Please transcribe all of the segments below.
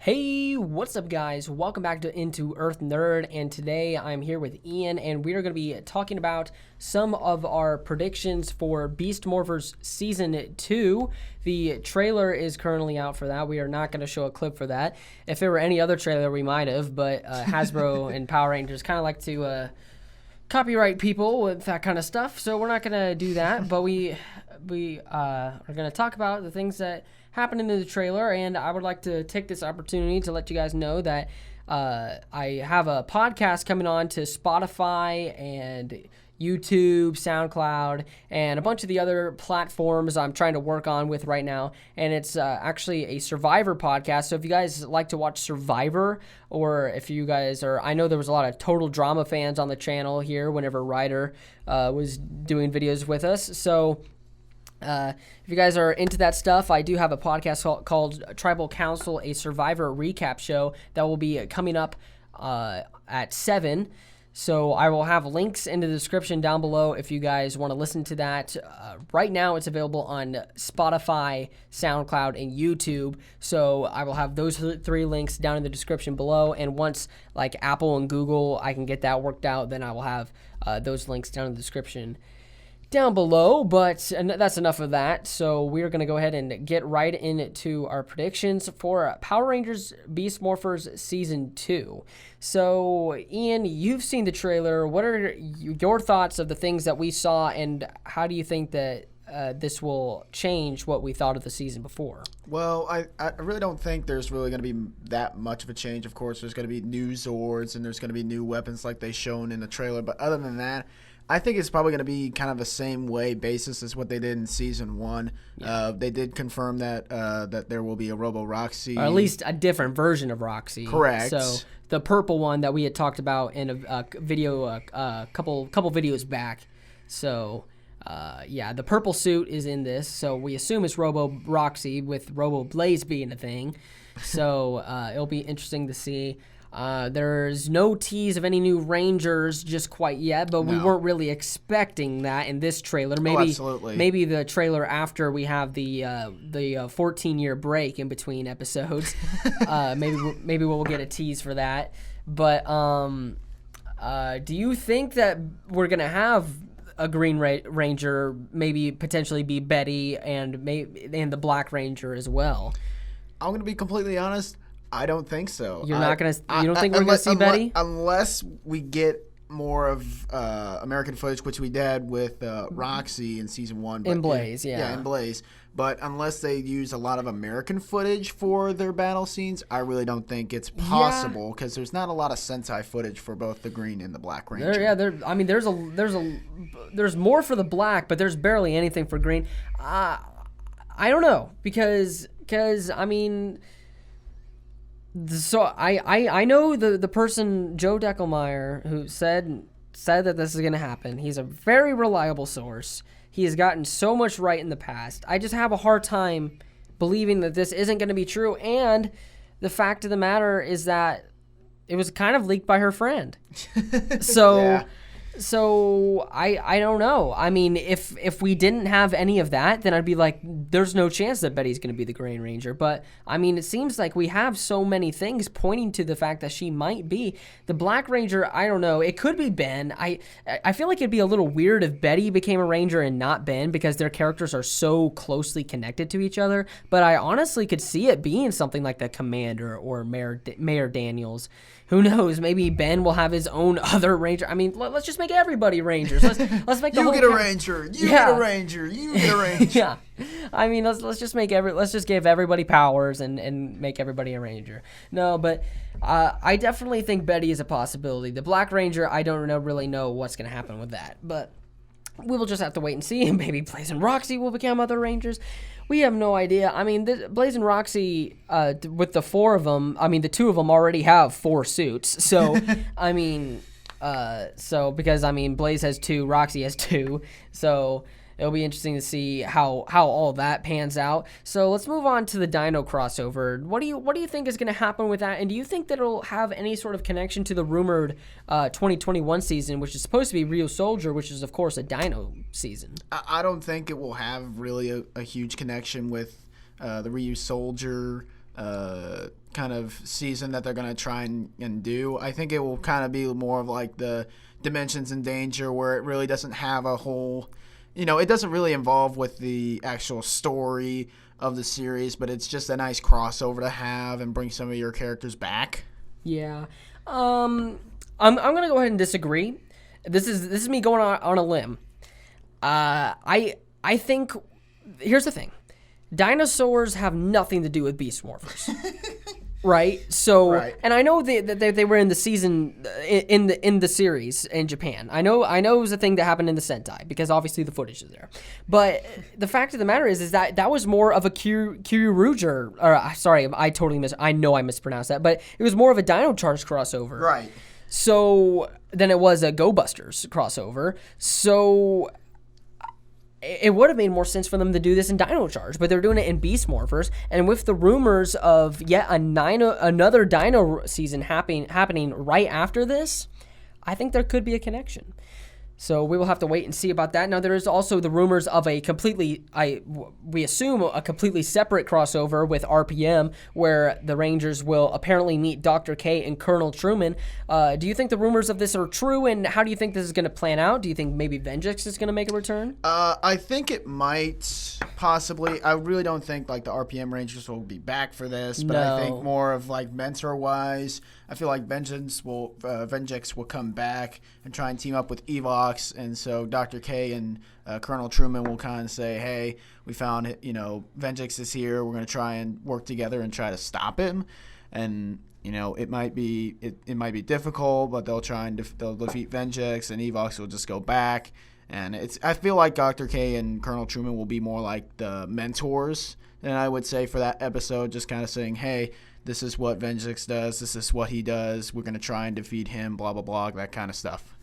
Hey, what's up, guys? Welcome back to Into Earth Nerd, and today I'm here with Ian, and we are going to be talking about some of our predictions for Beast Morphers Season 2. The trailer is currently out for that. We are not going to show a clip for that. If there were any other trailer, we might have, but Hasbro and Power Rangers kind of like to copyright people with that kind of stuff, so we're not going to do that, but we are going to talk about the things that happened in the trailer, and I would like to take this opportunity to let you guys know that I have a podcast coming on to Spotify and YouTube, SoundCloud, and a bunch of the other platforms I'm trying to work on with right now, and it's actually a Survivor podcast. So if you guys like to watch Survivor, or if you guys are, I know there was a lot of Total Drama fans on the channel here whenever Ryder was doing videos with us, so if you guys are into that stuff, I do have a podcast called Tribal Council, a Survivor recap show that will be coming up at 7. So I will have links in the description down below if you guys want to listen to that. Right now it's available on Spotify, SoundCloud, and YouTube. So I will have those 3 links down in the description below. And once like Apple and Google, I can get that worked out, then I will have those links down in the description down below, but that's enough of that. So we're going to go ahead and get right into our predictions for Power Rangers Beast Morphers Season 2. So, Ian, you've seen the trailer. What are your thoughts of the things that we saw, and how do you think that this will change what we thought of the season before? Well, I really don't think there's really going to be that much of a change. Of course, there's going to be new Zords, and there's going to be new weapons like they shown in the trailer, but other than that, I think it's probably going to be kind of the same way basis as what they did in Season 1. Yeah. They did confirm that that there will be a Robo-Roxy. Or at least a different version of Roxy. Correct. So the purple one that we had talked about in a video a couple videos back. So, yeah, the purple suit is in this. So we assume it's Robo-Roxy with Robo-Blaze being a thing. So it'll be interesting to see. There's no tease of any new Rangers just quite yet, but we weren't really expecting that in this trailer. Maybe the trailer after we have the 14-year break in between episodes. maybe we'll get a tease for that. But do you think that we're gonna have a Green Ranger, maybe potentially be Betty, and the Black Ranger as well? I'm gonna be completely honest. I don't think so. You're not gonna. You don't think we're gonna see Betty unless we get more of American footage, which we did with Roxy in Season 1. In Blaze, yeah, in Blaze. But unless they use a lot of American footage for their battle scenes, I really don't think it's possible because there's not a lot of Sentai footage for both the Green and the Black Ranger. I mean, there's more for the Black, but there's barely anything for Green. I don't know because I mean. So I know the person, Joe Deckelmeyer, who said that this is going to happen. He's a very reliable source. He has gotten so much right in the past. I just have a hard time believing that this isn't going to be true. And the fact of the matter is that it was kind of leaked by her friend. So. Yeah. So I don't know. I mean, if we didn't have any of that, then I'd be like, there's no chance that Betty's going to be the Green Ranger. But I mean, it seems like we have so many things pointing to the fact that she might be the Black Ranger. I don't know. It could be Ben. I feel like it'd be a little weird if Betty became a Ranger and not Ben because their characters are so closely connected to each other. But I honestly could see it being something like the Commander or Mayor Daniels. Who knows? Maybe Ben will have his own other Ranger. I mean, let's just make everybody Rangers. Let's make the whole. You get a Ranger. You get a Ranger. You get a Ranger. Yeah. I mean, let's just give everybody powers and make everybody a Ranger. No, but I definitely think Betty is a possibility. The Black Ranger, I don't really know what's gonna happen with that, but we will just have to wait and see. Maybe Blaze and Roxy will become other Rangers. We have no idea. I mean, Blaze and Roxy, with the 4 of them, I mean, the 2 of them already have 4 suits. So, I mean, because, I mean, Blaze has 2, Roxy has 2. So, it'll be interesting to see how all that pans out. So let's move on to the Dino crossover. What do you think is going to happen with that? And do you think that it'll have any sort of connection to the rumored 2021 season, which is supposed to be Rio Soldier, which is of course a Dino season? I don't think it will have really a huge connection with the Rio Soldier kind of season that they're going to try and do. I think it will kind of be more of like the Dimensions in Danger, where it really doesn't have a whole, it doesn't really involve with the actual story of the series, but it's just a nice crossover to have and bring some of your characters back. Yeah. I'm gonna go ahead and disagree. This is me going on a limb. I think here's the thing. Dinosaurs have nothing to do with Beast Morphers. Right? So, right. And I know they were in the season in the series in Japan. I know it was a thing that happened in the Sentai because obviously the footage is there. But the fact of the matter is that was more of a Kyoryuger, or sorry, I know I mispronounced that, but it was more of a Dino Charge crossover. Right. So then it was a Go Busters crossover. So it would have made more sense for them to do this in Dino Charge, but they're doing it in Beast Morphers. And with the rumors of yet another Dino season happening right after this, I think there could be a connection. So we will have to wait and see about that. Now, there is also the rumors of we assume a completely separate crossover with RPM, where the Rangers will apparently meet Dr. K and Colonel Truman. Do you think the rumors of this are true, and how do you think this is going to plan out? Do you think maybe Vengeance is going to make a return? I think it might, possibly. I really don't think like the RPM Rangers will be back for this, but No. I think more of like mentor-wise, I feel like Vengeance will come back and try and team up with Evox, and so Dr. K and Colonel Truman will kind of say, hey, we found it, Vengeance is here, we're going to try and work together and try to stop him. And it might be difficult, but they'll they'll defeat Vengeance, and Evox will just go back. And I feel like Dr. K and Colonel Truman will be more like the mentors than I would say for that episode, just kind of saying, hey, this is what Vengeance does, this is what he does, we're going to try and defeat him, blah, blah, blah, that kind of stuff.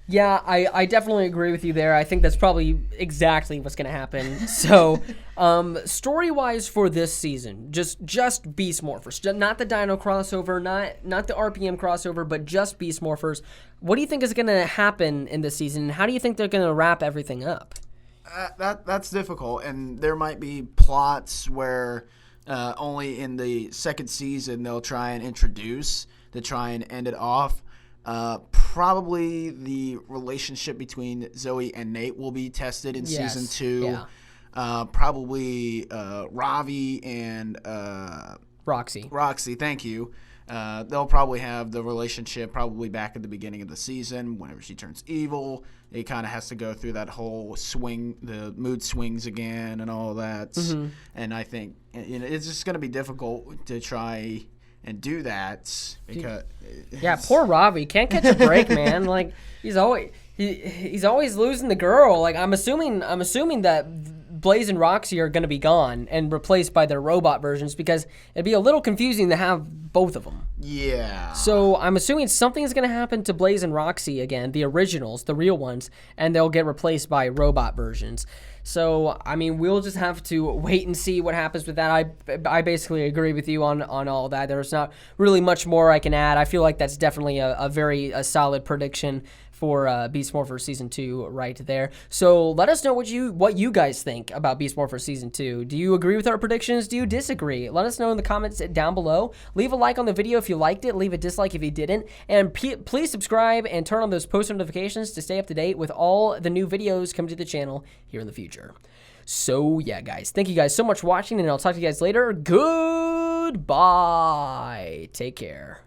Yeah, I definitely agree with you there. I think that's probably exactly what's going to happen. So, story-wise for this season, just Beast Morphers, not the Dino crossover, not the RPM crossover, but just Beast Morphers. What do you think is going to happen in this season? How do you think they're going to wrap everything up? That's difficult, and there might be plots where only in the second season they'll try and introduce to try and end it off. Probably the relationship between Zoe and Nate will be tested in season 2. Yeah. Probably Ravi and Roxy, thank you. They'll probably have the relationship probably back at the beginning of the season. Whenever she turns evil, it kind of has to go through that whole swing, the mood swings again and all that. Mm-hmm. And I think it's just going to be difficult to try and do that because poor Ravi can't catch a break, man. Like he's always losing the girl. Like I'm assuming that Blaze and Roxy are going to be gone and replaced by their robot versions, because it'd be a little confusing to have both of them. Yeah. So I'm assuming something is going to happen to Blaze and Roxy again, the originals, the real ones, and they'll get replaced by robot versions. So, I mean, we'll just have to wait and see what happens with that. I basically agree with you on all that. There's not really much more I can add. I feel like that's definitely a very solid prediction for Beast Morphers Season 2 right there. So let us know what you guys think about Beast Morphers Season 2. Do you agree with our predictions? Do you disagree? Let us know in the comments down below. Leave a like on the video if you liked it. Leave a dislike if you didn't. And please subscribe and turn on those post notifications to stay up to date with all the new videos coming to the channel here in the future. So yeah, guys. Thank you guys so much for watching, and I'll talk to you guys later. Goodbye. Take care.